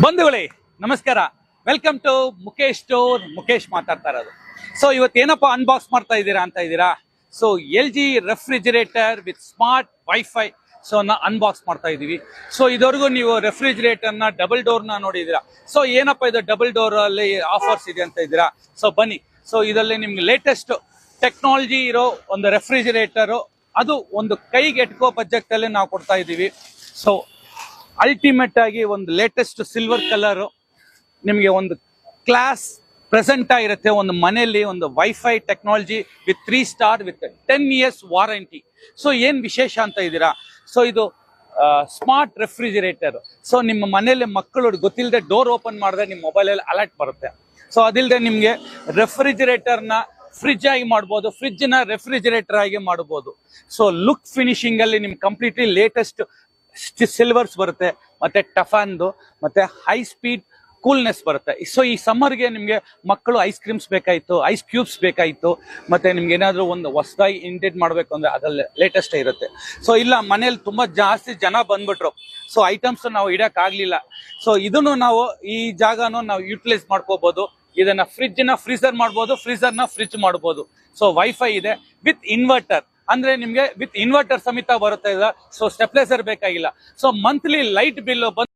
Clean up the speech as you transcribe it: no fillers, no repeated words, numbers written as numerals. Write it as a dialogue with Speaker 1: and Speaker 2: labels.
Speaker 1: ಬಂಧುಗಳೇ ನಮಸ್ಕಾರ, welcome to Mukesh store. Mukesh ಮಾತಾಡ್ತಾ ಇರೋದು. ಸೊ ಇವತ್ತು ಏನಪ್ಪಾ ಅನ್ಬಾಕ್ಸ್ ಮಾಡ್ತಾ ಇದ್ದೀರಾ ಅಂತ ಇದ್ದೀರಾ. So LG refrigerator with smart wifi so unbox ಮಾಡ್ತಾ ಇದೀವಿ. ಸೊ ಇದುವರೆಗೂ ನೀವು ರೆಫ್ರಿಜಿರೇಟರ್ನ ಡಬಲ್ ಡೋರ್ನ ನೋಡಿದ್ದೀರಾ. ಸೊ ಏನಪ್ಪಾ ಇದು ಡಬಲ್ ಡೋರ್ ಅಲ್ಲಿ ಆಫರ್ಸ್ ಇದೆ ಅಂತ ಇದ್ದೀರಾ. ಸೊ ಬನ್ನಿ, ಸೊ ಇದರಲ್ಲಿ ನಿಮ್ಗೆ ಲೇಟೆಸ್ಟ್ ಟೆಕ್ನಾಲಜಿ ಇರೋ ಒಂದು ರೆಫ್ರಿಜಿರೇಟರು, ಅದು ಒಂದು ಕೈಗೆ ಎಟ್ಕೋ ಬಜೆಟ್ ಅಲ್ಲಿ ನಾವು ಕೊಡ್ತಾ ಇದ್ದೀವಿ. ಸೊ ಅಲ್ಟಿಮೇಟ್ ಆಗಿ ಒಂದು ಲೇಟೆಸ್ಟ್ ಸಿಲ್ವರ್ ಕಲರ್ ನಿಮಗೆ ಒಂದು ಕ್ಲಾಸ್ ಪ್ರೆಸೆಂಟ್ ಆಗಿರುತ್ತೆ. ಒಂದು ಮನೆಯಲ್ಲಿ ಒಂದು wifi technology with 3 star with 10 years warranty. So ಏನ್ ವಿಶೇಷ ಅಂತ ಇದ್ದೀರಾ. ಸೊ ಇದು ಸ್ಮಾರ್ಟ್ ರೆಫ್ರಿಜಿರೇಟರ್. ಸೊ ನಿಮ್ಮ ಮನೆಯಲ್ಲಿ ಮಕ್ಕಳು ಗೊತ್ತಿಲ್ಲದೆ ಡೋರ್ ಓಪನ್ ಮಾಡಿದ್ರೆ ನಿಮ್ಮ ಮೊಬೈಲಲ್ಲಿ ಅಲರ್ಟ್ ಬರುತ್ತೆ. ಸೊ ಅದಿಲ್ಲದೆ ನಿಮಗೆ ರೆಫ್ರಿಜಿರೇಟರ್ನ ಫ್ರಿಜ್ ಆಗಿ ಮಾಡ್ಬೋದು, ಫ್ರಿಜ್ ನ ರೆಫ್ರಿಜಿರೇಟರ್ ಆಗಿ ಮಾಡಬಹುದು. ಸೊ ಲುಕ್ ಫಿನಿಶಿಂಗ್ ಅಲ್ಲಿ ನಿಮ್ಗೆ ಕಂಪ್ಲೀಟ್ಲಿ ಲೇಟೆಸ್ಟ್ ಸಿಲ್ವರ್ಸ್ ಬರುತ್ತೆ, ಮತ್ತೆ ಟಫಾನ್ದು, ಮತ್ತೆ ಹೈ ಸ್ಪೀಡ್ ಕೂಲ್ನೆಸ್ ಬರುತ್ತೆ. ಸೊ ಈ ಸಮ್ಮರ್ಗೆ ನಿಮಗೆ ಮಕ್ಕಳು ಐಸ್ ಕ್ರೀಮ್ಸ್ ಬೇಕಾಯಿತು, ಐಸ್ ಕ್ಯೂಬ್ಸ್ ಬೇಕಾಯಿತು, ಮತ್ತೆ ನಿಮ್ಗೆ ಏನಾದರೂ ಒಂದು ಹೊಸದಾಗಿ ಇಂಟೇಟ್ ಮಾಡಬೇಕು ಅಂದ್ರೆ ಅದ್ರಲ್ಲಿ ಲೇಟೆಸ್ಟ್ ಇರುತ್ತೆ. ಸೊ ಇಲ್ಲ ಮನೇಲಿ ತುಂಬಾ ಜಾಸ್ತಿ ಜನ ಬಂದ್ಬಿಟ್ರು, ಸೊ ಐಟಮ್ಸ್ ನಾವು ಇಡಕ್ಕಾಗ್ಲಿಲ್ಲ. ಸೊ ಇದನ್ನು ನಾವು ಈ ಜಾಗನೂ ನಾವು ಯೂಟಿಲೈಸ್ ಮಾಡ್ಕೋಬಹುದು. ಇದನ್ನ ಫ್ರಿಜ್ ನ ಫ್ರೀಸರ್ ಮಾಡ್ಬೋದು, ಫ್ರೀಸರ್ ನ ಫ್ರಿಜ್ ಮಾಡ್ಬೋದು. ಸೊ ವೈಫೈ ಇದೆ ವಿತ್ ಇನ್ವರ್ಟರ್, ಅಂದ್ರೆ ನಿಮ್ಗೆ ವಿತ್ ಇನ್ವರ್ಟರ್ ಸಮೇತ ಬರುತ್ತೆ. ಸೊ ಸ್ಟೆಪ್ಲೈಸರ್ ಬೇಕಾಗಿಲ್ಲ. So monthly light bill